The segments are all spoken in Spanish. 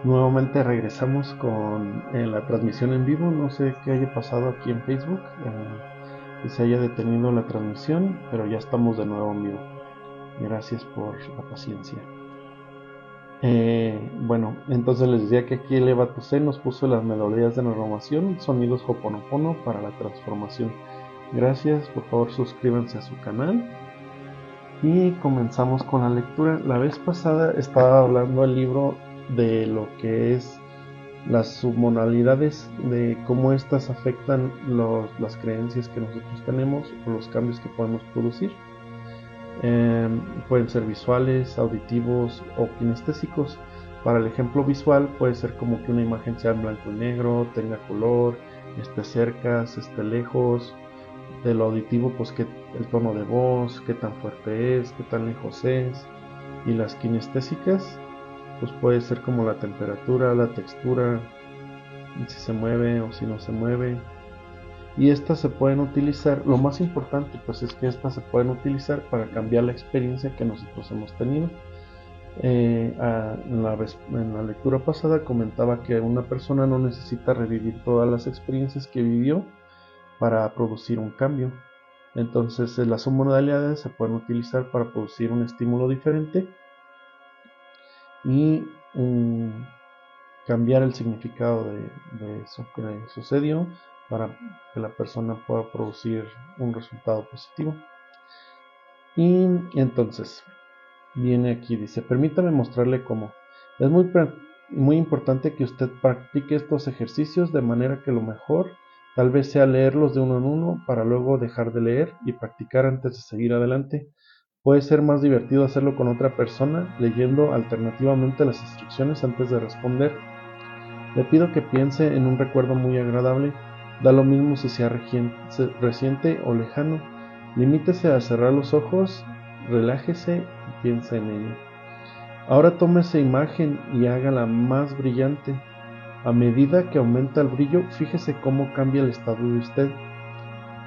Nuevamente regresamos con la transmisión en vivo. No sé qué haya pasado aquí en Facebook, que se haya detenido la transmisión, pero ya estamos de nuevo en vivo. Gracias por la paciencia. Bueno, entonces les decía que aquí el Eva Tuse nos puso las melodías de renovación, sonidos Hoponopono para la transformación. Gracias, por favor suscríbanse a su canal. Y comenzamos con la lectura. La vez pasada estaba hablando el libro de lo que es las submodalidades, de cómo estas afectan las creencias que nosotros tenemos o los cambios que podemos producir. Pueden ser visuales, auditivos o kinestésicos. Para el ejemplo visual puede ser como que una imagen sea en blanco y negro, tenga color, esté cerca, esté lejos. De lo auditivo, pues que el tono de voz, qué tan fuerte es, qué tan lejos es. Y las kinestésicas, pues puede ser como la temperatura, la textura, si se mueve o si no se mueve. Y estas se pueden utilizar, lo más importante pues es que estas se pueden utilizar para cambiar la experiencia que nosotros hemos tenido. En la lectura pasada comentaba que una persona no necesita revivir todas las experiencias que vivió para producir un cambio. Entonces las submodalidades se pueden utilizar para producir un estímulo diferente y cambiar el significado de eso que le sucedió para que la persona pueda producir un resultado positivo. Y entonces viene aquí, dice, permítame mostrarle cómo. Es muy importante que usted practique estos ejercicios de manera que lo mejor tal vez sea leerlos de uno en uno para luego dejar de leer y practicar antes de seguir adelante. Puede ser más divertido hacerlo con otra persona, leyendo alternativamente las instrucciones antes de responder. Le pido que piense en un recuerdo muy agradable, da lo mismo si sea reciente o lejano. Limítese a cerrar los ojos, relájese y piense en ello. Ahora tome esa imagen y hágala más brillante. A medida que aumenta el brillo, fíjese cómo cambia el estado de usted.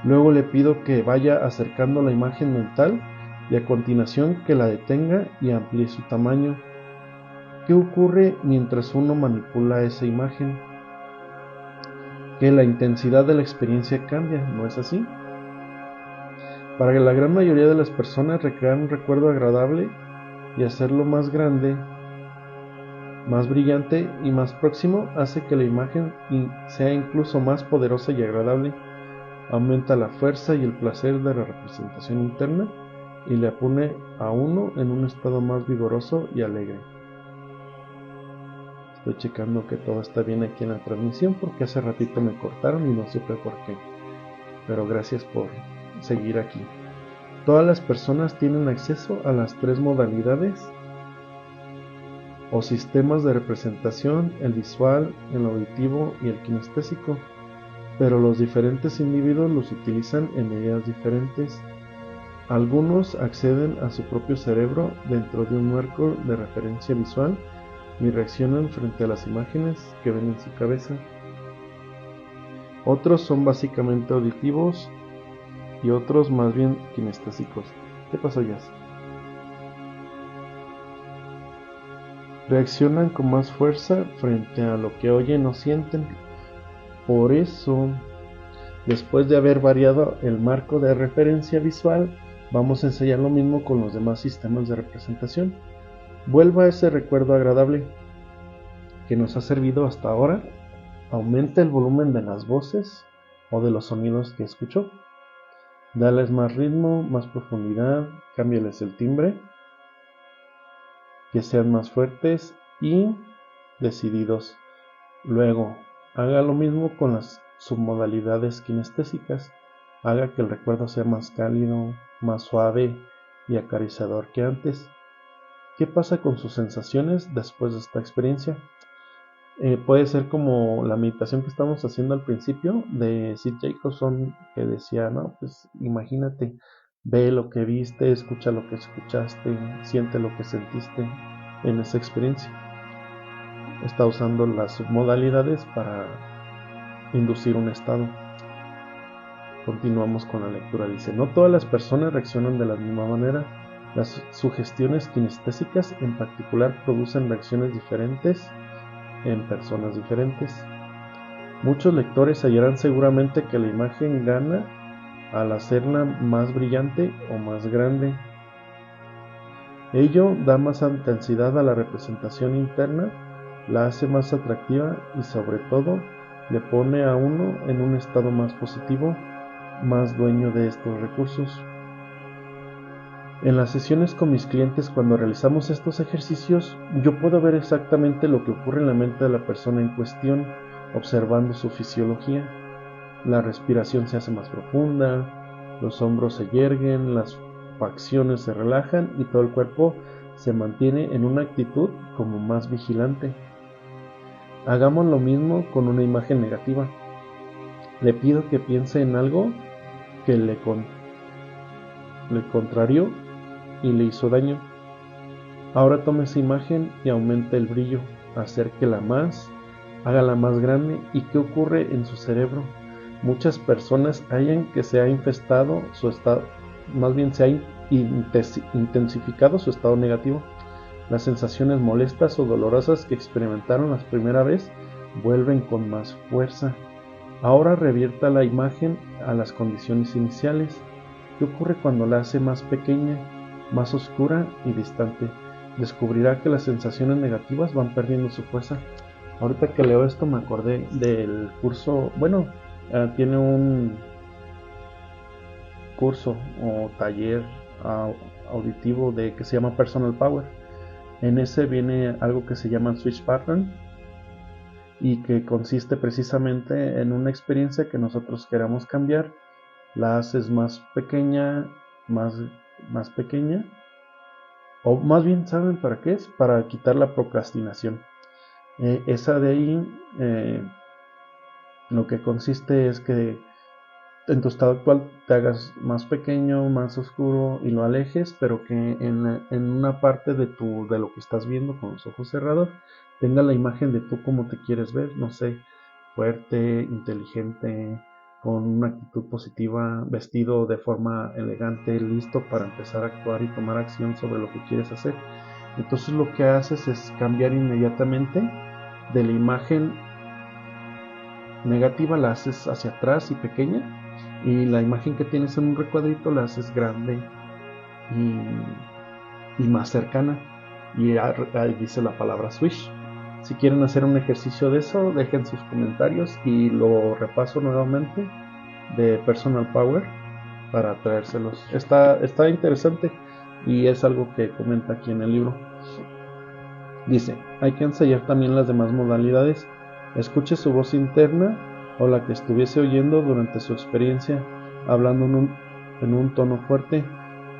Luego le pido que vaya acercando la imagen mental y a continuación que la detenga y amplíe su tamaño. ¿Qué ocurre mientras uno manipula esa imagen? Que la intensidad de la experiencia cambia, ¿no es así? Para la gran mayoría de las personas, recrear un recuerdo agradable y hacerlo más grande, más brillante y más próximo hace que la imagen sea incluso más poderosa y agradable. Aumenta la fuerza y el placer de la representación interna y le pone a uno en un estado más vigoroso y alegre. Estoy checando que todo está bien aquí en la transmisión porque hace ratito me cortaron y no supe por qué. Pero gracias por seguir aquí. Todas las personas tienen acceso a las tres modalidades o sistemas de representación, el visual, el auditivo y el kinestésico, pero los diferentes individuos los utilizan en medidas diferentes. Algunos acceden a su propio cerebro dentro de un marco de referencia visual y reaccionan frente a las imágenes que ven en su cabeza. Otros son básicamente auditivos y otros más bien kinestésicos. ¿Qué pasó, Jazz? Reaccionan con más fuerza frente a lo que oyen o sienten. Por eso, después de haber variado el marco de referencia visual, vamos a ensayar lo mismo con los demás sistemas de representación. Vuelva a ese recuerdo agradable que nos ha servido hasta ahora, aumenta el volumen de las voces o de los sonidos que escuchó. Dales más ritmo, más profundidad, cámbiales el timbre, que sean más fuertes y decididos. Luego, haga lo mismo con las submodalidades kinestésicas. Haga que el recuerdo sea más cálido, más suave y acariciador que antes. ¿Qué pasa con sus sensaciones después de esta experiencia? Puede ser como la meditación que estamos haciendo al principio de Sid Jacobson, que decía, no, pues imagínate, ve lo que viste, escucha lo que escuchaste, siente lo que sentiste en esa experiencia. Está usando las submodalidades para inducir un estado. Continuamos con la lectura. Dice, no todas las personas reaccionan de la misma manera. Las sugestiones kinestésicas en particular producen reacciones diferentes en personas diferentes. Muchos lectores hallarán seguramente que la imagen gana al hacerla más brillante o más grande. Ello da más intensidad a la representación interna, la hace más atractiva y sobre todo le pone a uno en un estado más positivo, más dueño de estos recursos. En las sesiones con mis clientes, cuando realizamos estos ejercicios, yo puedo ver exactamente lo que ocurre en la mente de la persona en cuestión, observando su fisiología. La respiración se hace más profunda, los hombros se yerguen, las facciones se relajan y todo el cuerpo se mantiene en una actitud como más vigilante. Hagamos lo mismo con una imagen negativa. Le pido que piense en algo que le contrarió y le hizo daño. Ahora tome esa imagen y aumente el brillo, acérquela más, hágala más grande. ¿Y qué ocurre en su cerebro? Muchas personas hallan que se ha infestado su estado, más bien se ha intensificado su estado negativo. Las sensaciones molestas o dolorosas que experimentaron la primera vez vuelven con más fuerza. Ahora revierta la imagen a las condiciones iniciales. ¿Qué ocurre cuando la hace más pequeña, más oscura y distante? Descubrirá que las sensaciones negativas van perdiendo su fuerza. Ahorita que leo esto me acordé del curso, tiene un curso o taller auditivo que se llama Personal Power. En ese viene algo que se llama Switch Pattern y que consiste precisamente en una experiencia que nosotros queramos cambiar. La haces más pequeña, más pequeña, o más bien, ¿saben para qué es? Para quitar la procrastinación. Esa de ahí, lo que consiste es que en tu estado actual te hagas más pequeño, más oscuro y lo alejes, pero que en una parte de lo que estás viendo con los ojos cerrados tenga la imagen de tú como te quieres ver, no sé, fuerte, inteligente, con una actitud positiva, vestido de forma elegante, listo para empezar a actuar y tomar acción sobre lo que quieres hacer. Entonces lo que haces es cambiar inmediatamente de la imagen negativa, la haces hacia atrás y pequeña, y la imagen que tienes en un recuadrito la haces grande y más cercana, y ahí dice la palabra switch. Si quieren hacer un ejercicio de eso, dejen sus comentarios y lo repaso nuevamente de Personal Power para traérselos. Está interesante y es algo que comenta aquí en el libro. Dice, hay que ensayar también las demás modalidades. Escuche su voz interna o la que estuviese oyendo durante su experiencia, hablando en un tono fuerte,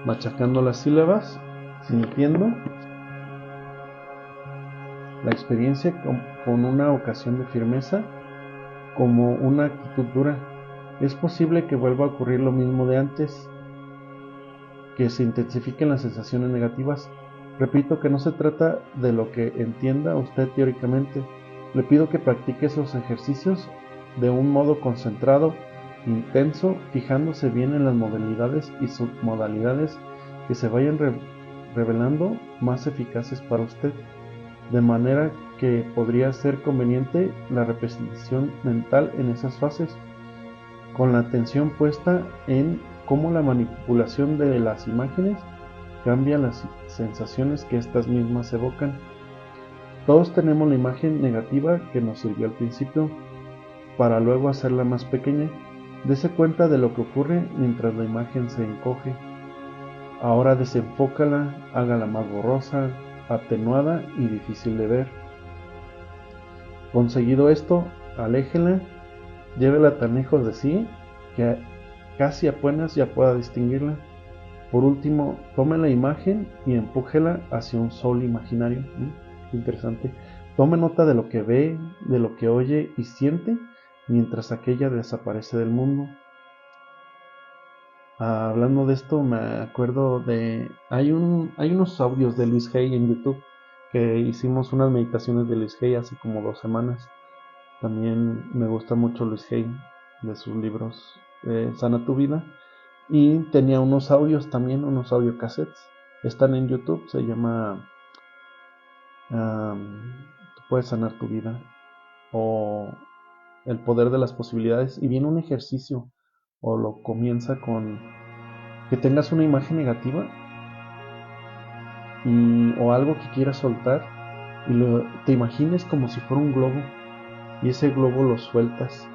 machacando las sílabas, sintiendo la experiencia con una ocasión de firmeza, como una actitud dura. Es posible que vuelva a ocurrir lo mismo de antes, que se intensifiquen las sensaciones negativas. Repito que no se trata de lo que entienda usted teóricamente. Le pido que practique esos ejercicios de un modo concentrado, intenso, fijándose bien en las modalidades y submodalidades que se vayan revelando más eficaces para usted, de manera que podría ser conveniente la representación mental en esas fases, con la atención puesta en cómo la manipulación de las imágenes cambia las sensaciones que estas mismas evocan. Todos tenemos la imagen negativa que nos sirvió al principio para luego hacerla más pequeña. Dese cuenta de lo que ocurre mientras la imagen se encoge. Ahora desenfócala, hágala más borrosa, atenuada y difícil de ver. Conseguido esto, aléjela, llévela tan lejos de sí que casi apenas ya pueda distinguirla. Por último, tome la imagen y empújela hacia un sol imaginario. Interesante. Tome nota de lo que ve, de lo que oye y siente mientras aquella desaparece del mundo. Hablando de esto, me acuerdo de... Hay unos audios de Luis Hay en YouTube, que hicimos unas meditaciones de Luis Hay hace como 2 semanas. También me gusta mucho Luis Hay, de sus libros Sana tu vida. Y tenía unos audios también, unos audiocassettes. Están en YouTube, se llama... puede sanar tu vida o el poder de las posibilidades. Y viene un ejercicio o lo comienza con que tengas una imagen negativa o algo que quieras soltar y te imagines como si fuera un globo y ese globo lo sueltas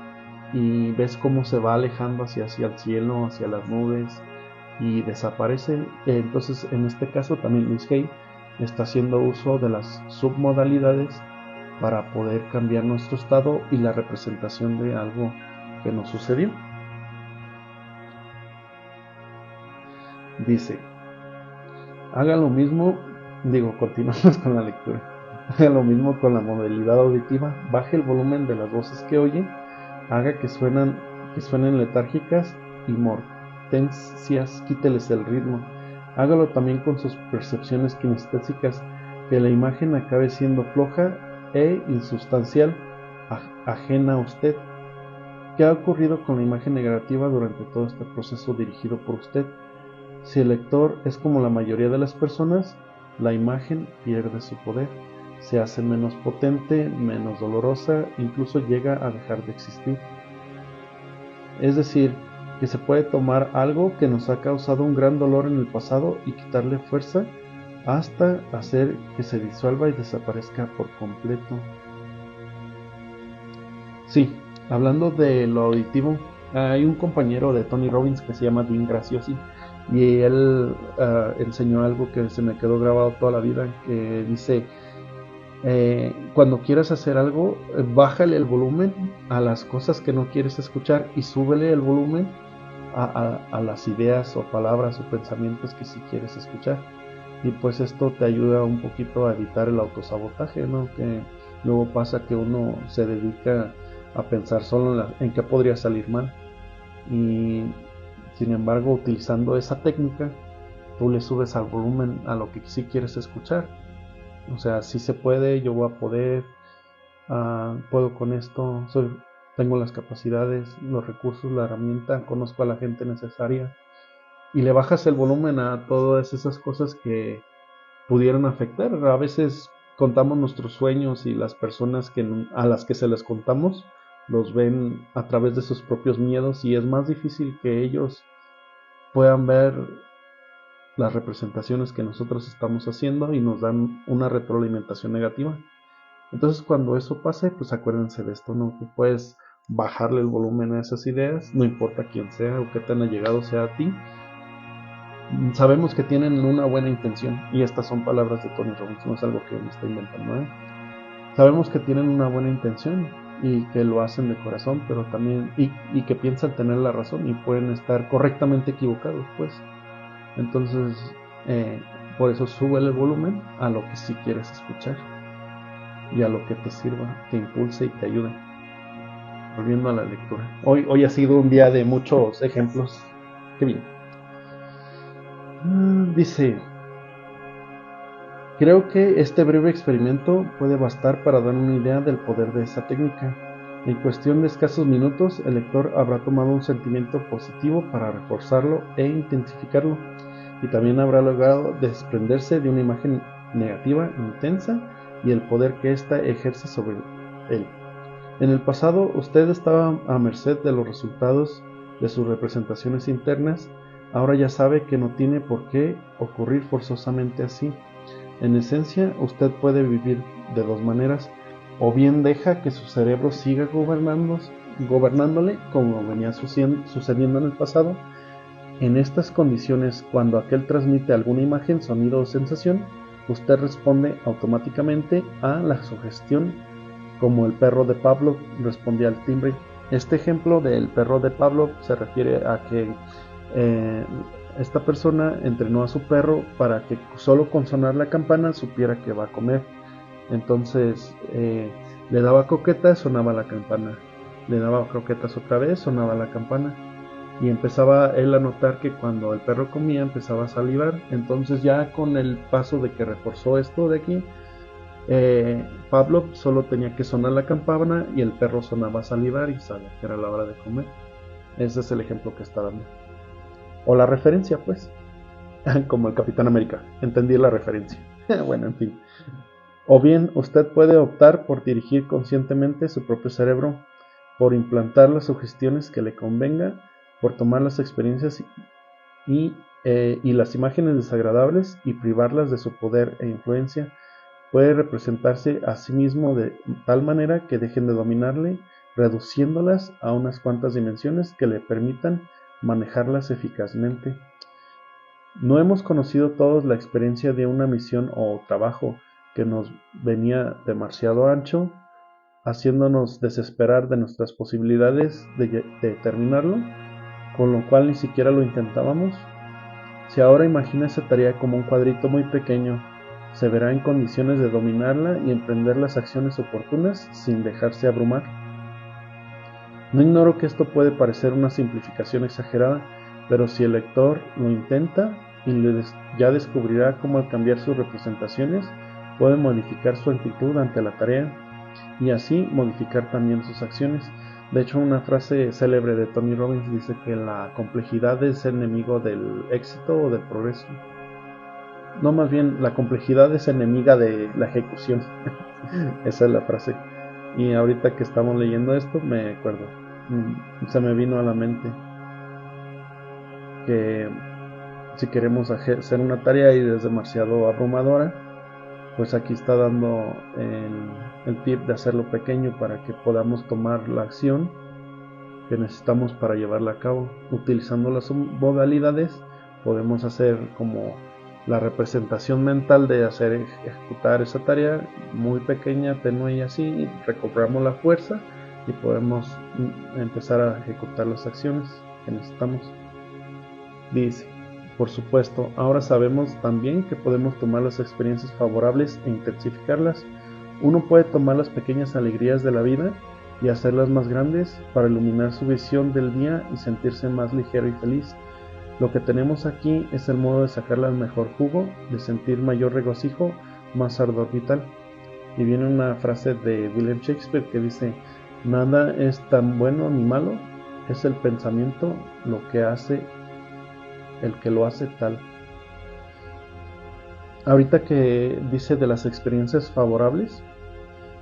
y ves cómo se va alejando hacia el cielo, hacia las nubes y desaparece. Entonces en este caso también Luis Hay está haciendo uso de las submodalidades para poder cambiar nuestro estado y la representación de algo que nos sucedió. Dice, haga lo mismo, continuamos con la lectura. Haga lo mismo con la modalidad auditiva, baje el volumen de las voces que oye, haga que suenen letárgicas y mortencias, quíteles el ritmo. Hágalo también con sus percepciones kinestésicas, que la imagen acabe siendo floja e insustancial, ajena a usted. ¿Qué ha ocurrido con la imagen negativa durante todo este proceso dirigido por usted? Si el lector es como la mayoría de las personas, la imagen pierde su poder, se hace menos potente, menos dolorosa, incluso llega a dejar de existir. Es decir, que se puede tomar algo que nos ha causado un gran dolor en el pasado y quitarle fuerza hasta hacer que se disuelva y desaparezca por completo. Sí, hablando de lo auditivo, hay un compañero de Tony Robbins que se llama Dean Graziosi y él enseñó algo que se me quedó grabado toda la vida, que dice, cuando quieras hacer algo, bájale el volumen a las cosas que no quieres escuchar y súbele el volumen a las ideas o palabras o pensamientos que sí quieres escuchar. Y pues esto te ayuda un poquito a evitar el autosabotaje, ¿no? Que luego pasa que uno se dedica a pensar solo en qué podría salir mal. Y sin embargo, utilizando esa técnica, tú le subes al volumen a lo que sí quieres escuchar. O sea, sí se puede, yo voy a poder, puedo con esto, tengo las capacidades, los recursos, la herramienta, conozco a la gente necesaria. Y le bajas el volumen a todas esas cosas que pudieran afectar. A veces contamos nuestros sueños y las personas a las que se les contamos los ven a través de sus propios miedos y es más difícil que ellos puedan ver las representaciones que nosotros estamos haciendo y nos dan una retroalimentación negativa. Entonces cuando eso pase, pues acuérdense de esto, ¿no? Que puedes bajarle el volumen a esas ideas, no importa quién sea o qué tan allegado sea a ti. Sabemos que tienen una buena intención, y estas son palabras de Tony Robbins, no es algo que me está inventando, ¿eh? Sabemos que tienen una buena intención y que lo hacen de corazón, pero también y que piensan tener la razón y pueden estar correctamente equivocados, pues. Entonces, por eso sube el volumen a lo que sí quieres escuchar y a lo que te sirva, te impulse y te ayude. Volviendo a la lectura. Hoy ha sido un día de muchos ejemplos. Qué bien. Dice, creo que este breve experimento puede bastar para dar una idea del poder de esa técnica. En cuestión de escasos minutos, el lector habrá tomado un sentimiento positivo para reforzarlo e intensificarlo, y también habrá logrado desprenderse de una imagen negativa intensa y el poder que ésta ejerce sobre él. En el pasado, usted estaba a merced de los resultados de sus representaciones internas. Ahora ya sabe que no tiene por qué ocurrir forzosamente así. En esencia, usted puede vivir de dos maneras: o bien deja que su cerebro siga gobernándole como venía sucediendo en el pasado. En estas condiciones, cuando aquel transmite alguna imagen, sonido o sensación, usted responde automáticamente a la sugestión, como el perro de Pavlov respondía al timbre. Este ejemplo del perro de Pavlov se refiere a que esta persona entrenó a su perro para que solo con sonar la campana supiera que va a comer. Entonces le daba croquetas, sonaba la campana, le daba croquetas otra vez, sonaba la campana, y empezaba él a notar que cuando el perro comía empezaba a salivar. Entonces ya con el paso de que reforzó esto de aquí, Pavlov solo tenía que sonar la campana y el perro sonaba a salivar y sabía que era la hora de comer. Ese es el ejemplo que está dando. O la referencia, pues. Como el Capitán América. Entendí la referencia. Bueno, en fin. O bien, usted puede optar por dirigir conscientemente su propio cerebro, por implantar las sugestiones que le convenga, por tomar las experiencias y las imágenes desagradables y privarlas de su poder e influencia. Puede representarse a sí mismo de tal manera que dejen de dominarle, reduciéndolas a unas cuantas dimensiones que le permitan manejarlas eficazmente. No hemos conocido todos la experiencia de una misión o trabajo que nos venía demasiado ancho, haciéndonos desesperar de nuestras posibilidades de terminarlo, con lo cual ni siquiera lo intentábamos. Si ahora imagina esa tarea como un cuadrito muy pequeño, se verá en condiciones de dominarla y emprender las acciones oportunas sin dejarse abrumar. No ignoro que esto puede parecer una simplificación exagerada, pero si el lector lo intenta ya descubrirá cómo al cambiar sus representaciones puede modificar su actitud ante la tarea y así modificar también sus acciones. De hecho, una frase célebre de Tony Robbins dice que la complejidad es enemigo del éxito o del progreso. No, más bien, la complejidad es enemiga de la ejecución. Esa es la frase. Y ahorita que estamos leyendo esto, me acuerdo. Se me vino a la mente que si queremos hacer una tarea y es demasiado abrumadora, pues aquí está dando el tip de hacerlo pequeño para que podamos tomar la acción que necesitamos para llevarla a cabo. Utilizando las modalidades podemos hacer como la representación mental de ejecutar esa tarea muy pequeña, tenue y así, recobramos la fuerza y podemos empezar a ejecutar las acciones que necesitamos. Dice, por supuesto, ahora sabemos también que podemos tomar las experiencias favorables e intensificarlas. Uno puede tomar las pequeñas alegrías de la vida y hacerlas más grandes para iluminar su visión del día y sentirse más ligero y feliz. Lo que tenemos aquí es el modo de sacarle el mejor jugo, de sentir mayor regocijo, más ardor vital. Y viene una frase de William Shakespeare que dice, nada es tan bueno ni malo, es el pensamiento lo que hace el que lo hace tal. Ahorita que dice de las experiencias favorables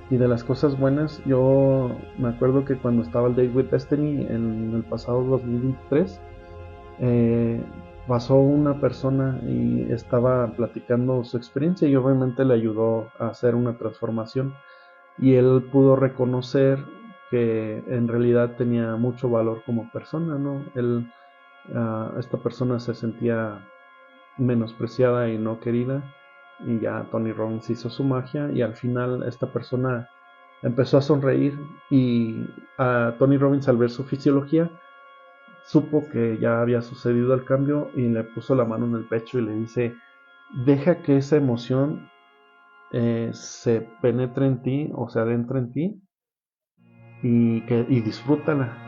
y de las cosas buenas, yo me acuerdo que cuando estaba el Date with Destiny en el pasado 2023, pasó una persona y estaba platicando su experiencia y obviamente le ayudó a hacer una transformación y él pudo reconocer que en realidad tenía mucho valor como persona, ¿no? Esta persona se sentía menospreciada y no querida y ya Tony Robbins hizo su magia y al final esta persona empezó a sonreír y a Tony Robbins al ver su fisiología supo que ya había sucedido el cambio y le puso la mano en el pecho y le dice, deja que esa emoción se penetre en ti o se adentre en ti y disfrútala.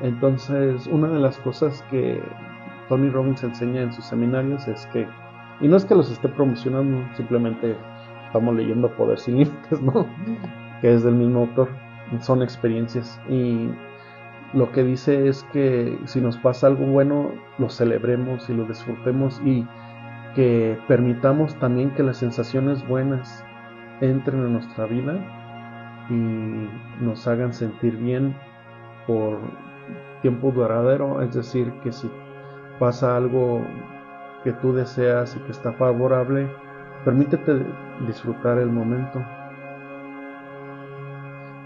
Entonces, una de las cosas que Tony Robbins enseña en sus seminarios es que, y no es que los esté promocionando, simplemente estamos leyendo Poder sin Límites, ¿no? Que es del mismo autor, son experiencias y lo que dice es que si nos pasa algo bueno, lo celebremos y lo disfrutemos y que permitamos también que las sensaciones buenas entren en nuestra vida y nos hagan sentir bien por tiempo duradero, es decir, que si pasa algo que tú deseas y que está favorable, permítete disfrutar el momento,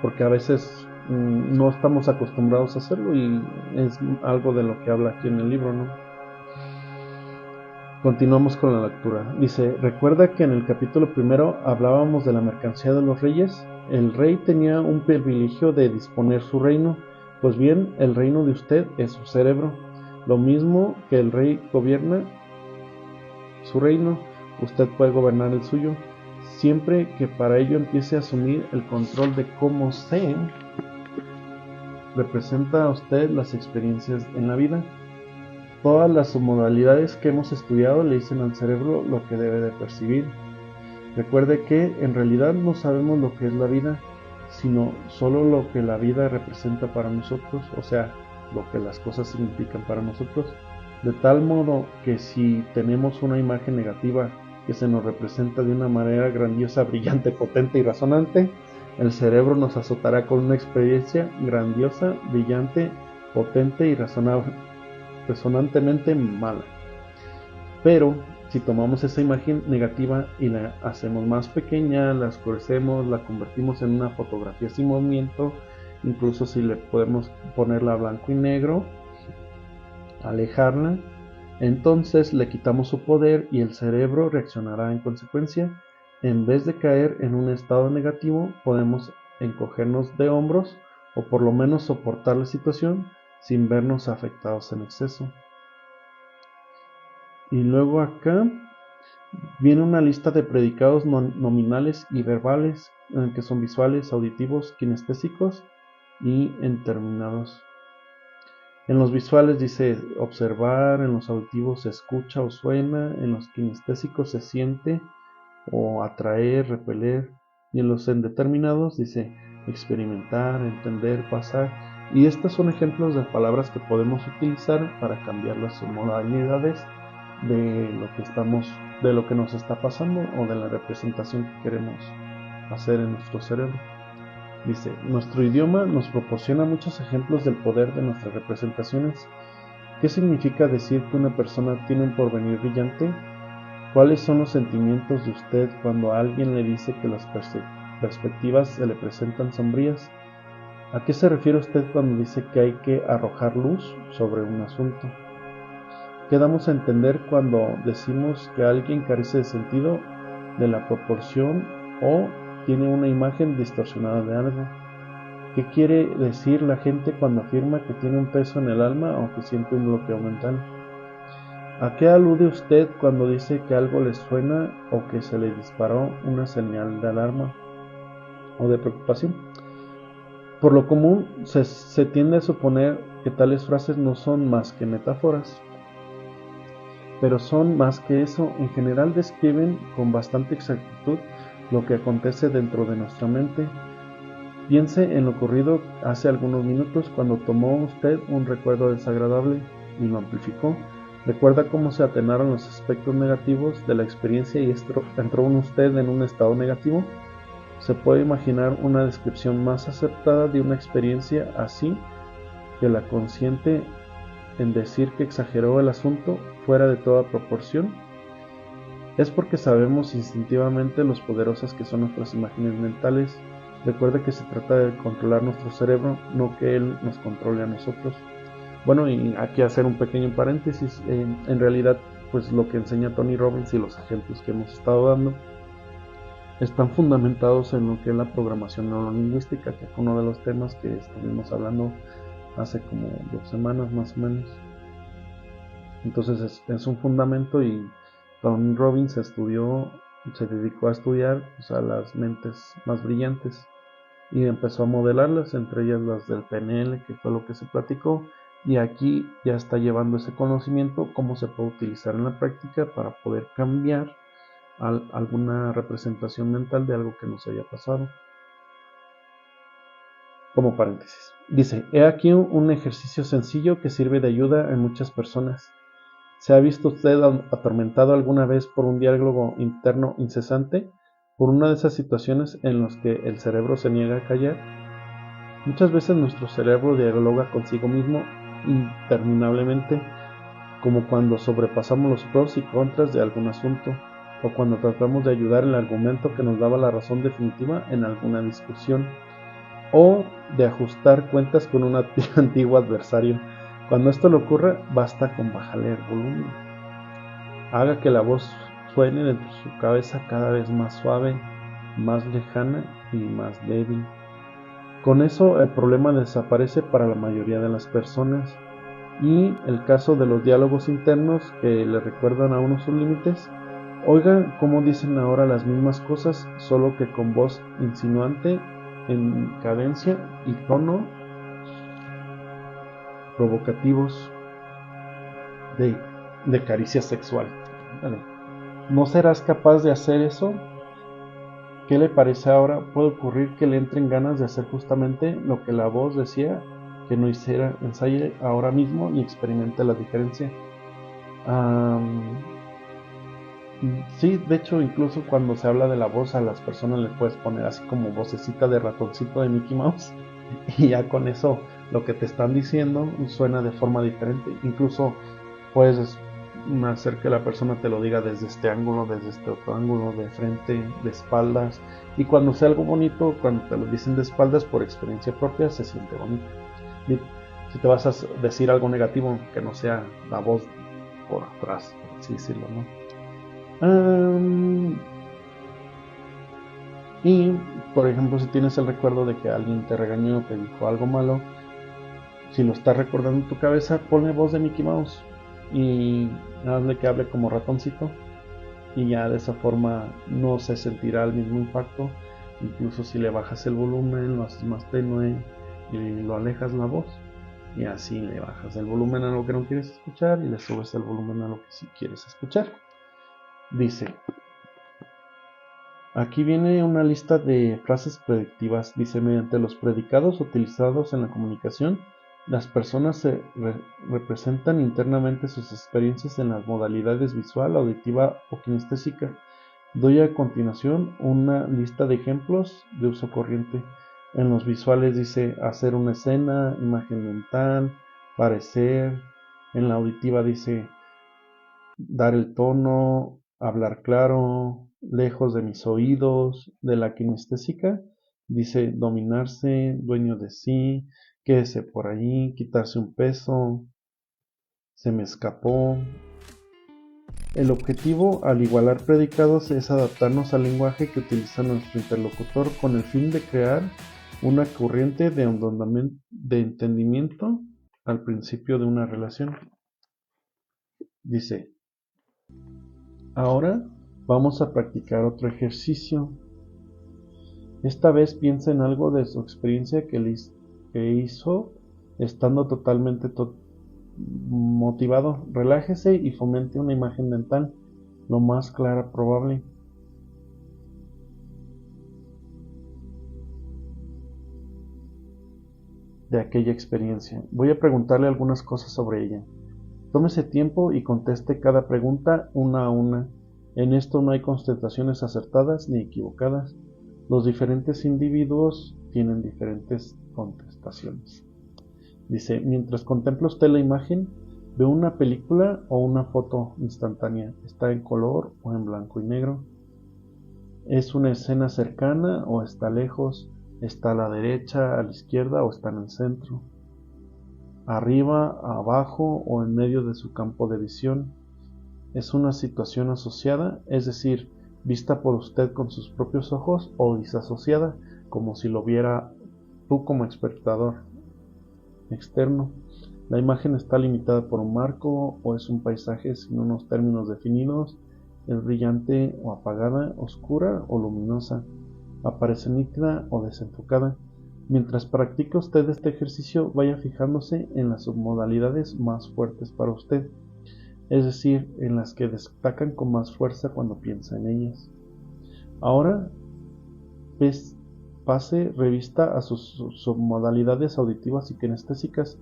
porque a veces no estamos acostumbrados a hacerlo y es algo de lo que habla aquí en el libro, ¿no? Continuamos con la lectura. Dice, recuerda que en el capítulo primero hablábamos de la mercancía de los reyes. El rey tenía un privilegio de disponer su reino. Pues bien, el reino de usted es su cerebro. Lo mismo que el rey gobierna su reino, usted puede gobernar el suyo, siempre que para ello empiece a asumir el control de cómo se representa a usted las experiencias en la vida. Todas las submodalidades que hemos estudiado le dicen al cerebro lo que debe de percibir. Recuerde que en realidad no sabemos lo que es la vida, sino solo lo que la vida representa para nosotros, o sea, lo que las cosas significan para nosotros. De tal modo que si tenemos una imagen negativa que se nos representa de una manera grandiosa, brillante, potente y razonante, el cerebro nos azotará con una experiencia grandiosa, brillante, potente y resonantemente mala. Pero si tomamos esa imagen negativa y la hacemos más pequeña, la oscurecemos, la convertimos en una fotografía sin movimiento, incluso si le podemos ponerla a blanco y negro, alejarla, entonces le quitamos su poder y el cerebro reaccionará en consecuencia. En vez de caer en un estado negativo, podemos encogernos de hombros o por lo menos soportar la situación sin vernos afectados en exceso. Y luego acá viene una lista de predicados nominales y verbales, que son visuales, auditivos, kinestésicos y indeterminados. En los visuales dice observar, en los auditivos se escucha o suena, en los kinestésicos se siente o atraer, repeler, y en los indeterminados dice experimentar, entender, pasar. Y estos son ejemplos de palabras que podemos utilizar para cambiar las modalidades de lo que nos está pasando o de la representación que queremos hacer en nuestro cerebro. Dice, nuestro idioma nos proporciona muchos ejemplos del poder de nuestras representaciones. ¿Qué significa decir que una persona tiene un porvenir brillante? ¿Cuáles son los sentimientos de usted cuando a alguien le dice que las perspectivas se le presentan sombrías? ¿A qué se refiere usted cuando dice que hay que arrojar luz sobre un asunto? ¿Qué damos a entender cuando decimos que alguien carece de sentido, de la proporción o tiene una imagen distorsionada de algo? ¿Qué quiere decir la gente cuando afirma que tiene un peso en el alma o que siente un bloqueo mental? ¿A qué alude usted cuando dice que algo le suena o que se le disparó una señal de alarma o de preocupación? Por lo común, se tiende a suponer que tales frases no son más que metáforas, pero son más que eso. En general describen con bastante exactitud lo que acontece dentro de nuestra mente. Piense en lo ocurrido hace algunos minutos cuando tomó usted un recuerdo desagradable y lo amplificó. Recuerda cómo se atenuaron los aspectos negativos de la experiencia y entró usted en un estado negativo. Se puede imaginar una descripción más acertada de una experiencia así que la consciente en decir que exageró el asunto fuera de toda proporción. Es porque sabemos instintivamente lo poderosas que son nuestras imágenes mentales. Recuerde que se trata de controlar nuestro cerebro, no que él nos controle a nosotros. Bueno, y aquí hacer un pequeño paréntesis, en realidad pues lo que enseña Tony Robbins y los ejemplos que hemos estado dando están fundamentados en lo que es la programación neurolingüística, que fue uno de los temas que estuvimos hablando hace como 2 semanas más o menos. Entonces es un fundamento y Tony Robbins se dedicó a estudiar a las mentes más brillantes y empezó a modelarlas, entre ellas las del PNL, que fue lo que se platicó, y aquí ya está llevando ese conocimiento, cómo se puede utilizar en la práctica para poder cambiar alguna representación mental de algo que nos haya pasado. Como paréntesis, dice, he aquí un ejercicio sencillo que sirve de ayuda a muchas personas. ¿Se ha visto usted atormentado alguna vez por un diálogo interno incesante? ¿Por una de esas situaciones en las que el cerebro se niega a callar? Muchas veces nuestro cerebro dialoga consigo mismo interminablemente, como cuando sobrepasamos los pros y contras de algún asunto, o cuando tratamos de ayudar el argumento que nos daba la razón definitiva en alguna discusión, o de ajustar cuentas con un antiguo adversario. Cuando esto le ocurra, basta con bajarle el volumen. Haga que la voz suene dentro de su cabeza cada vez más suave, más lejana y más débil. Con eso el problema desaparece para la mayoría de las personas. Y el caso de los diálogos internos que le recuerdan a uno sus límites, oiga cómo dicen ahora las mismas cosas, solo que con voz insinuante, en cadencia y tono provocativos de caricia sexual. Vale. ¿No serás capaz de hacer eso? ¿Qué le parece ahora? Puede ocurrir que le entren ganas de hacer justamente lo que la voz decía que no hiciera. Ensaye ahora mismo y experimente la diferencia. Sí, de hecho, incluso cuando se habla de la voz, a las personas les puedes poner así como vocecita de ratoncito de Mickey Mouse y ya con eso lo que te están diciendo suena de forma diferente. Incluso puedes hacer que la persona te lo diga desde este ángulo, desde este otro ángulo, de frente, de espaldas. Y cuando sea algo bonito, cuando te lo dicen de espaldas por experiencia propia, se siente bonito. Y si te vas a decir algo negativo, que no sea la voz por atrás, por así decirlo, ¿no? Y, por ejemplo, si tienes el recuerdo de que alguien te regañó o te dijo algo malo, si lo estás recordando en tu cabeza, ponle voz de Mickey Mouse y hazle que hable como ratoncito y ya de esa forma no se sentirá el mismo impacto. Incluso si le bajas el volumen, lo haces más tenue y lo alejas la voz, y así le bajas el volumen a lo que no quieres escuchar y le subes el volumen a lo que sí quieres escuchar. Dice, aquí viene una lista de frases predictivas. Dice, mediante los predicados utilizados en la comunicación, las personas se representan internamente sus experiencias en las modalidades visual, auditiva o kinestésica. Doy a continuación una lista de ejemplos de uso corriente. En los visuales dice hacer una escena, imagen mental, parecer. En la auditiva dice dar el tono, hablar claro, lejos de mis oídos. De la kinestésica dice dominarse, dueño de sí, quédese por ahí, quitarse un peso, se me escapó. El objetivo al igualar predicados es adaptarnos al lenguaje que utiliza nuestro interlocutor con el fin de crear una corriente de entendimiento al principio de una relación. Dice, ahora vamos a practicar otro ejercicio. Esta vez piensa en algo de su experiencia que hizo estando totalmente motivado. Relájese y fomente una imagen mental lo más clara probable. De aquella experiencia. Voy a preguntarle algunas cosas sobre ella. Tómese tiempo y conteste cada pregunta una a una. En esto no hay contestaciones acertadas ni equivocadas. Los diferentes individuos tienen diferentes contestaciones. Dice, mientras contempla usted la imagen, ve una película o una foto instantánea. ¿Está en color o en blanco y negro? ¿Es una escena cercana o está lejos? ¿Está a la derecha, a la izquierda o está en el centro? ¿Arriba, abajo o en medio de su campo de visión? ¿Es una situación asociada, es decir, vista por usted con sus propios ojos, o disasociada, como si lo viera tú como espectador externo? ¿La imagen está limitada por un marco o es un paisaje sin unos términos definidos? ¿Es brillante o apagada, oscura o luminosa? ¿Aparece nítida o desenfocada? Mientras practica usted este ejercicio, vaya fijándose en las submodalidades más fuertes para usted, es decir, en las que destacan con más fuerza cuando piensa en ellas. Ahora, pase revista a sus submodalidades auditivas y kinestésicas.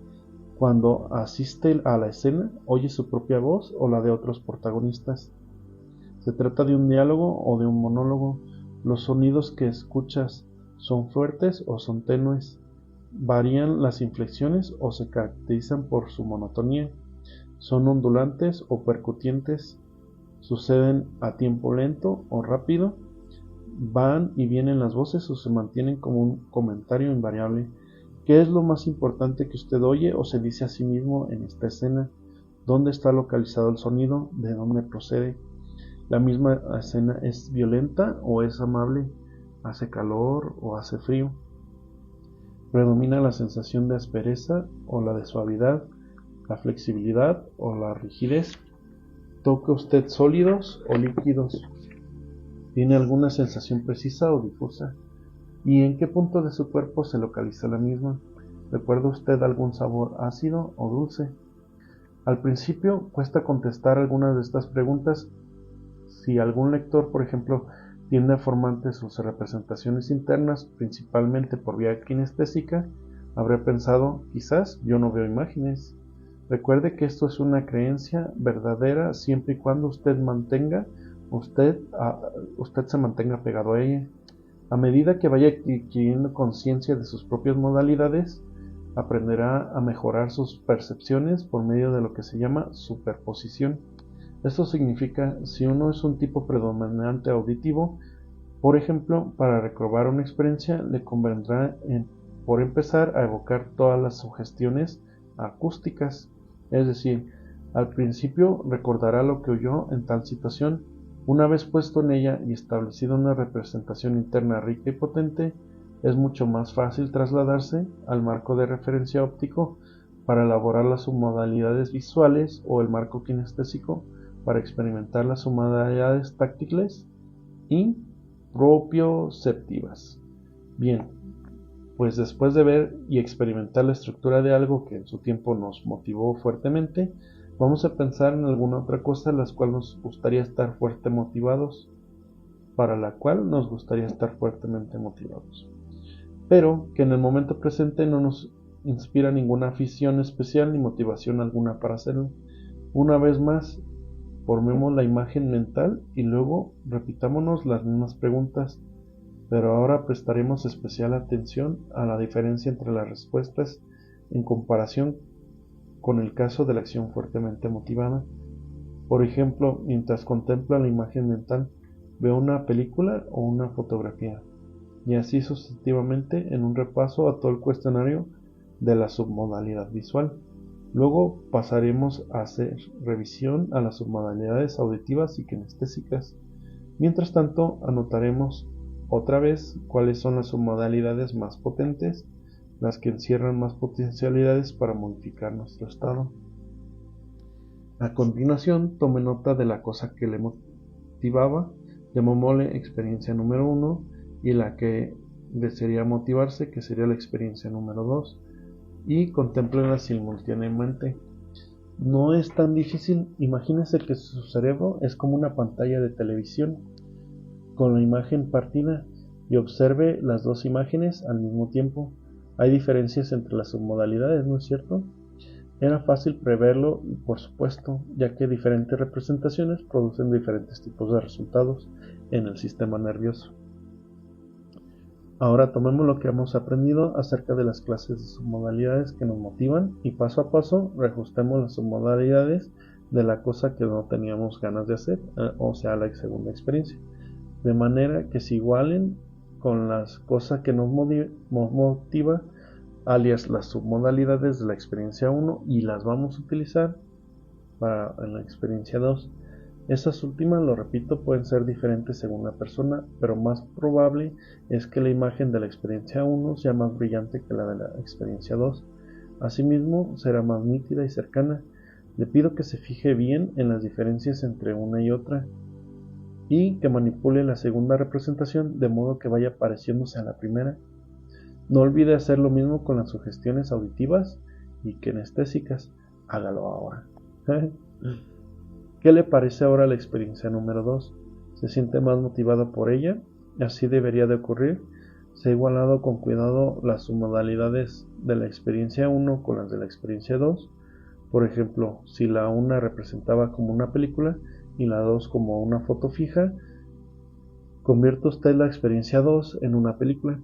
Cuando asiste a la escena, oye su propia voz o la de otros protagonistas. ¿Se trata de un diálogo o de un monólogo? ¿Los sonidos que escuchas son fuertes o son tenues? ¿Varían las inflexiones o se caracterizan por su monotonía? ¿Son ondulantes o percutientes? ¿Suceden a tiempo lento o rápido? ¿Van y vienen las voces o se mantienen como un comentario invariable? ¿Qué es lo más importante que usted oye o se dice a sí mismo en esta escena? ¿Dónde está localizado el sonido? ¿De dónde procede? ¿La misma escena es violenta o es amable? ¿Hace calor o hace frío? ¿Predomina la sensación de aspereza o la de suavidad? ¿La flexibilidad o la rigidez? ¿Toca usted sólidos o líquidos? ¿Tiene alguna sensación precisa o difusa? ¿Y en qué punto de su cuerpo se localiza la misma? ¿Recuerda usted algún sabor ácido o dulce? Al principio cuesta contestar algunas de estas preguntas. Si algún lector, por ejemplo, tiende a formar sus representaciones internas, principalmente por vía kinestésica, habrá pensado, quizás yo no veo imágenes. Recuerde que esto es una creencia verdadera siempre y cuando usted mantenga usted se mantenga pegado a ella. A medida que vaya adquiriendo conciencia de sus propias modalidades, aprenderá a mejorar sus percepciones por medio de lo que se llama superposición. Esto significa, si uno es un tipo predominante auditivo, por ejemplo, para recobrar una experiencia le convendrá por empezar a evocar todas las sugestiones acústicas, es decir, al principio recordará lo que oyó en tal situación. Una vez puesto en ella y establecida una representación interna rica y potente, es mucho más fácil trasladarse al marco de referencia óptico para elaborar las submodalidades visuales o el marco kinestésico para experimentar las submodalidades táctiles y propioceptivas. Bien, pues después de ver y experimentar la estructura de algo que en su tiempo nos motivó fuertemente, vamos a pensar en alguna otra cosa en la cual nos gustaría estar fuertemente motivados, pero que en el momento presente no nos inspira ninguna afición especial ni motivación alguna para hacerlo. Una vez más, formemos la imagen mental y luego repitámonos las mismas preguntas, pero ahora prestaremos especial atención a la diferencia entre las respuestas en comparación con el caso de la acción fuertemente motivada. Por ejemplo, mientras contempla la imagen mental, ve una película o una fotografía, y así sucesivamente en un repaso a todo el cuestionario de la submodalidad visual. Luego pasaremos a hacer revisión a las submodalidades auditivas y kinestésicas. Mientras tanto, anotaremos otra vez cuáles son las submodalidades más potentes, las que encierran más potencialidades para modificar nuestro estado. A continuación, tome nota de la cosa que le motivaba, llamémosle experiencia número 1, y la que desearía motivarse, que sería la experiencia número 2, y contemplenlas simultáneamente. No es tan difícil. Imagínese que su cerebro es como una pantalla de televisión con la imagen partida y observe las dos imágenes al mismo tiempo. Hay diferencias entre las submodalidades, ¿no es cierto? Era fácil preverlo, por supuesto, ya que diferentes representaciones producen diferentes tipos de resultados en el sistema nervioso. Ahora tomemos lo que hemos aprendido acerca de las clases de submodalidades que nos motivan y paso a paso reajustemos las submodalidades de la cosa que no teníamos ganas de hacer, o sea, la segunda experiencia, de manera que se igualen con las cosas que nos motiva, alias las submodalidades de la experiencia 1, y las vamos a utilizar en la experiencia 2. Estas últimas, lo repito, pueden ser diferentes según la persona, pero más probable es que la imagen de la experiencia 1 sea más brillante que la de la experiencia 2. Asimismo, será más nítida y cercana. Le pido que se fije bien en las diferencias entre una y otra y que manipule la segunda representación de modo que vaya pareciéndose a la primera. No olvide hacer lo mismo con las sugestiones auditivas y kinestésicas. Hágalo ahora. ¿Qué le parece ahora la experiencia número 2? ¿Se siente más motivado por ella? Así debería de ocurrir. Se ha igualado con cuidado las submodalidades de la experiencia 1 con las de la experiencia 2. Por ejemplo, si la una representaba como una película y la 2 como una foto fija, convierte usted la experiencia 2 en una película.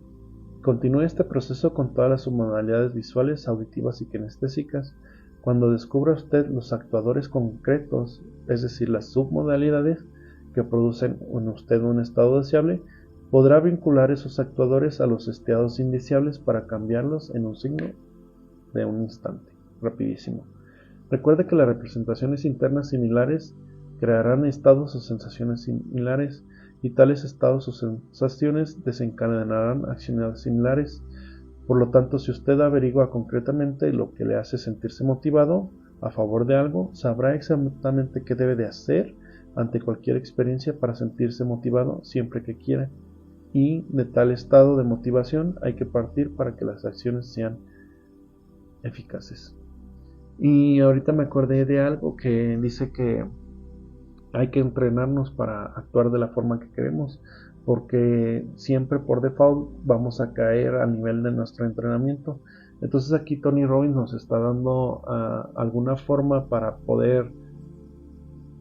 Continúe este proceso con todas las submodalidades visuales, auditivas y kinestésicas. Cuando descubra usted los actuadores concretos, es decir, las submodalidades que producen en usted un estado deseable, podrá vincular esos actuadores a los estados indeseables para cambiarlos en un signo de un instante, rapidísimo. Recuerde que las representaciones internas similares crearán estados o sensaciones similares, y tales estados o sensaciones desencadenarán acciones similares. Por lo tanto, si usted averigua concretamente lo que le hace sentirse motivado a favor de algo, sabrá exactamente qué debe de hacer ante cualquier experiencia para sentirse motivado siempre que quiera. Y de tal estado de motivación hay que partir para que las acciones sean eficaces. Y ahorita me acordé de algo que dice que hay que entrenarnos para actuar de la forma que queremos, porque siempre por default vamos a caer a nivel de nuestro entrenamiento. Entonces aquí Tony Robbins nos está dando alguna forma para poder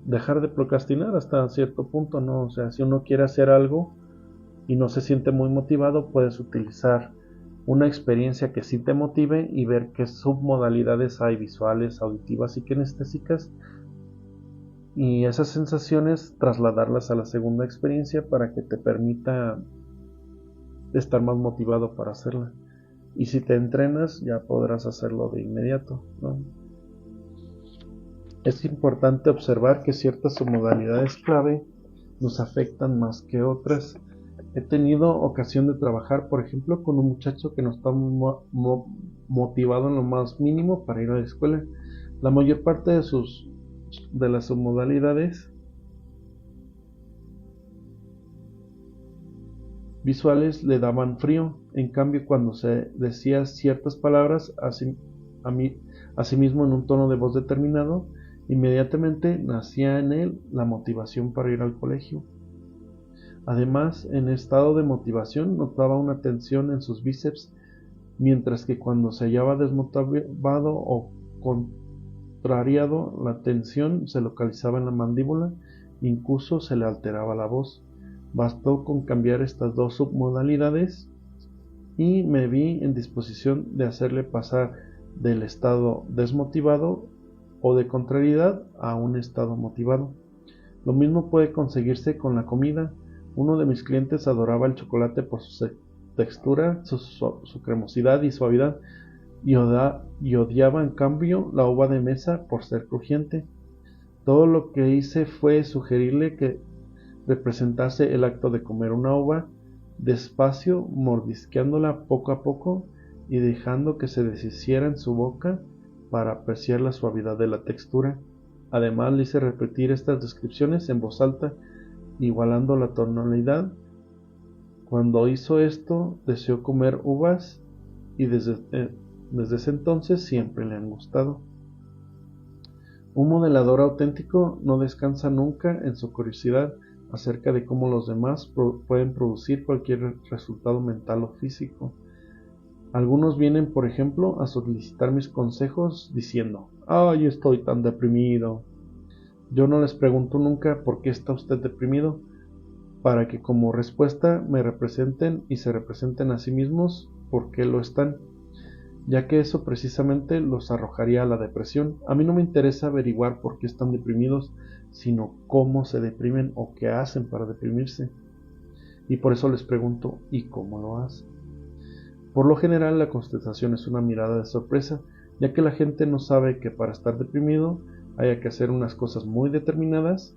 dejar de procrastinar hasta cierto punto, ¿no? O sea, si uno quiere hacer algo y no se siente muy motivado, puedes utilizar una experiencia que sí te motive y ver qué submodalidades hay visuales, auditivas y kinestésicas, y esas sensaciones trasladarlas a la segunda experiencia para que te permita estar más motivado para hacerla. Y si te entrenas, ya podrás hacerlo de inmediato, ¿no? Es importante observar que ciertas submodalidades clave nos afectan más que otras. He tenido ocasión de trabajar, por ejemplo, con un muchacho que no está motivado en lo más mínimo para ir a la escuela. La mayor parte de las submodalidades visuales le daban frío. En cambio, cuando se decía ciertas palabras asimismo en un tono de voz determinado, inmediatamente nacía en él la motivación para ir al colegio. Además, en estado de motivación notaba una tensión en sus bíceps, mientras que cuando se hallaba desmotivado o contrariado, la tensión se localizaba en la mandíbula, incluso se le alteraba la voz. Bastó con cambiar estas dos submodalidades y me vi en disposición de hacerle pasar del estado desmotivado o de contrariedad a un estado motivado. Lo mismo puede conseguirse con la comida. Uno de mis clientes adoraba el chocolate por su textura, su cremosidad y suavidad, y odiaba en cambio la uva de mesa por ser crujiente. Todo lo que hice fue sugerirle que representase el acto de comer una uva despacio, mordisqueándola poco a poco y dejando que se deshiciera en su boca para apreciar la suavidad de la textura. Además le hice repetir estas descripciones en voz alta, igualando la tonalidad. Cuando hizo esto, deseó comer uvas y desde ese entonces siempre le han gustado. Un modelador auténtico no descansa nunca en su curiosidad acerca de cómo los demás pueden producir cualquier resultado mental o físico. Algunos vienen, por ejemplo, a solicitar mis consejos diciendo: «Ay, estoy tan deprimido». Yo no les pregunto nunca por qué está usted deprimido, para que como respuesta me representen y se representen a sí mismos por qué lo están, ya que eso precisamente los arrojaría a la depresión. A mí no me interesa averiguar por qué están deprimidos, sino cómo se deprimen o qué hacen para deprimirse. Y por eso les pregunto: ¿y cómo lo hacen? Por lo general la contestación es una mirada de sorpresa, ya que la gente no sabe que para estar deprimido haya que hacer unas cosas muy determinadas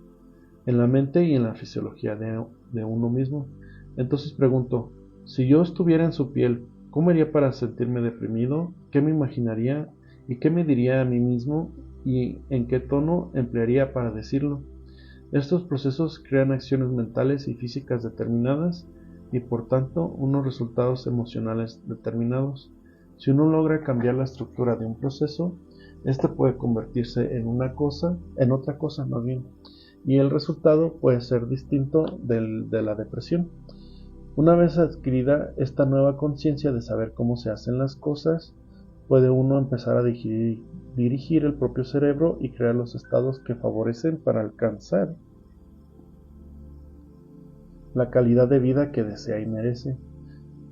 en la mente y en la fisiología de uno mismo. Entonces pregunto: si yo estuviera en su piel, ¿cómo haría para sentirme deprimido? ¿Qué me imaginaría? ¿Y qué me diría a mí mismo? ¿Y en qué tono emplearía para decirlo? Estos procesos crean acciones mentales y físicas determinadas y por tanto unos resultados emocionales determinados. Si uno logra cambiar la estructura de un proceso, este puede convertirse en otra cosa más bien, y el resultado puede ser distinto de la depresión. Una vez adquirida esta nueva conciencia de saber cómo se hacen las cosas, puede uno empezar a dirigir el propio cerebro y crear los estados que favorecen para alcanzar la calidad de vida que desea y merece.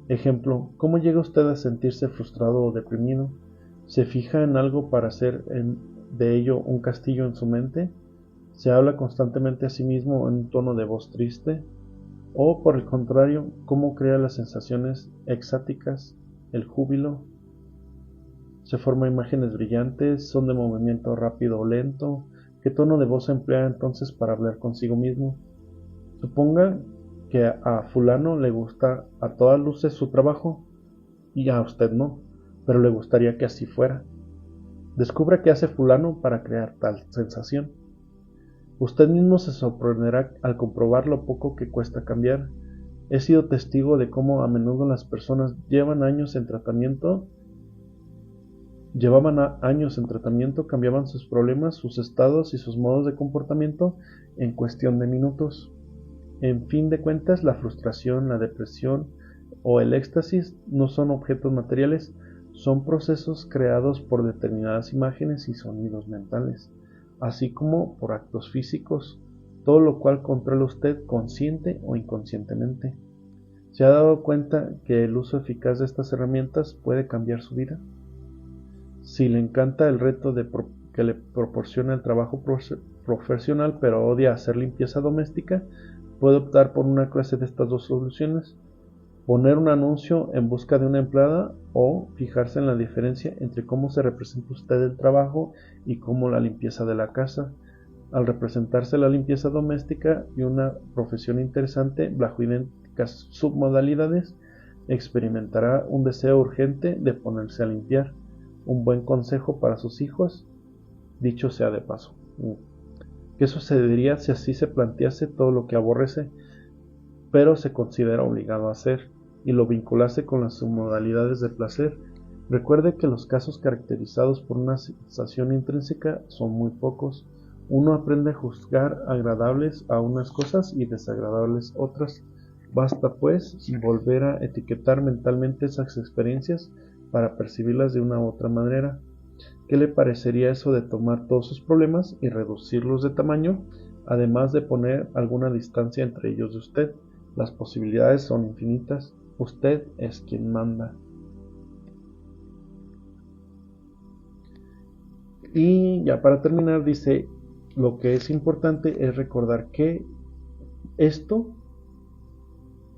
Ejemplo: ¿cómo llega usted a sentirse frustrado o deprimido? ¿Se fija en algo para hacer de ello un castillo en su mente? ¿Se habla constantemente a sí mismo en un tono de voz triste? ¿O, por el contrario, cómo crea las sensaciones extáticas, el júbilo? ¿Se forma imágenes brillantes? ¿Son de movimiento rápido o lento? ¿Qué tono de voz emplea entonces para hablar consigo mismo? Suponga que a fulano le gusta a todas luces su trabajo y a usted no, pero le gustaría que así fuera. Descubra qué hace fulano para crear tal sensación. Usted mismo se sorprenderá al comprobar lo poco que cuesta cambiar. He sido testigo de cómo a menudo las personas llevaban años en tratamiento, cambiaban sus problemas, sus estados y sus modos de comportamiento en cuestión de minutos. En fin de cuentas, la frustración, la depresión o el éxtasis no son objetos materiales, son procesos creados por determinadas imágenes y sonidos mentales. así como por actos físicos, todo lo cual controla usted consciente o inconscientemente. ¿Se ha dado cuenta que el uso eficaz de estas herramientas puede cambiar su vida? Si le encanta el reto que le proporciona el trabajo profesional, pero odia hacer limpieza doméstica, puede optar por una clase de estas dos soluciones: poner un anuncio en busca de una empleada o fijarse en la diferencia entre cómo se representa usted el trabajo y cómo la limpieza de la casa. Al representarse la limpieza doméstica y una profesión interesante bajo idénticas submodalidades, experimentará un deseo urgente de ponerse a limpiar. Un buen consejo para sus hijos, dicho sea de paso. ¿Qué sucedería si así se plantease todo lo que aborrece, pero se considera obligado a hacer, y lo vinculase con las submodalidades de placer? Recuerde que los casos caracterizados por una sensación intrínseca son muy pocos. Uno aprende a juzgar agradables a unas cosas y desagradables otras. Basta, pues, volver a etiquetar mentalmente esas experiencias para percibirlas de una u otra manera. ¿Qué le parecería eso de tomar todos sus problemas y reducirlos de tamaño, además de poner alguna distancia entre ellos de usted? Las posibilidades son infinitas. Usted es quien manda. Y ya para terminar dice, lo que es importante es recordar que esto,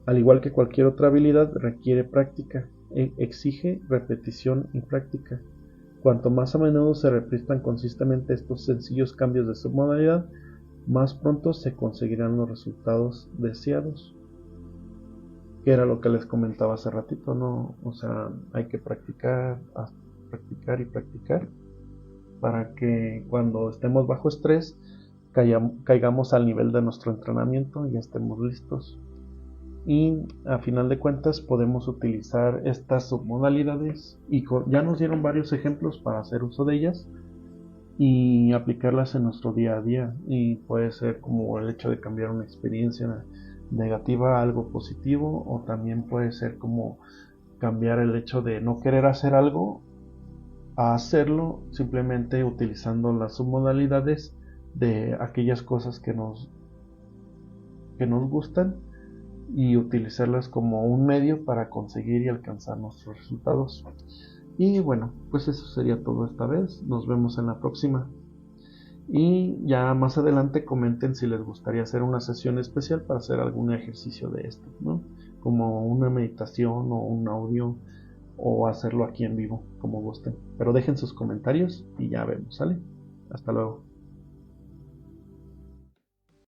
al igual que cualquier otra habilidad, requiere práctica, exige repetición y práctica. Cuanto más a menudo se repitan consistentemente estos sencillos cambios de submodalidad, más pronto se conseguirán los resultados deseados. Que era lo que les comentaba hace ratito, ¿no? O sea, hay que practicar y practicar para que cuando estemos bajo estrés caigamos al nivel de nuestro entrenamiento y estemos listos. Y a final de cuentas podemos utilizar estas submodalidades y ya nos dieron varios ejemplos para hacer uso de ellas y aplicarlas en nuestro día a día, y puede ser como el hecho de cambiar una experiencia negativa a algo positivo, o también puede ser como cambiar el hecho de no querer hacer algo a hacerlo simplemente utilizando las submodalidades de aquellas cosas que nos gustan y utilizarlas como un medio para conseguir y alcanzar nuestros resultados. Y bueno, pues eso sería todo esta vez. Nos vemos en la próxima. Y ya más adelante comenten si les gustaría hacer una sesión especial para hacer algún ejercicio de esto, ¿no? Como una meditación o un audio, o hacerlo aquí en vivo, como gusten. Pero dejen sus comentarios y ya vemos, ¿sale? Hasta luego.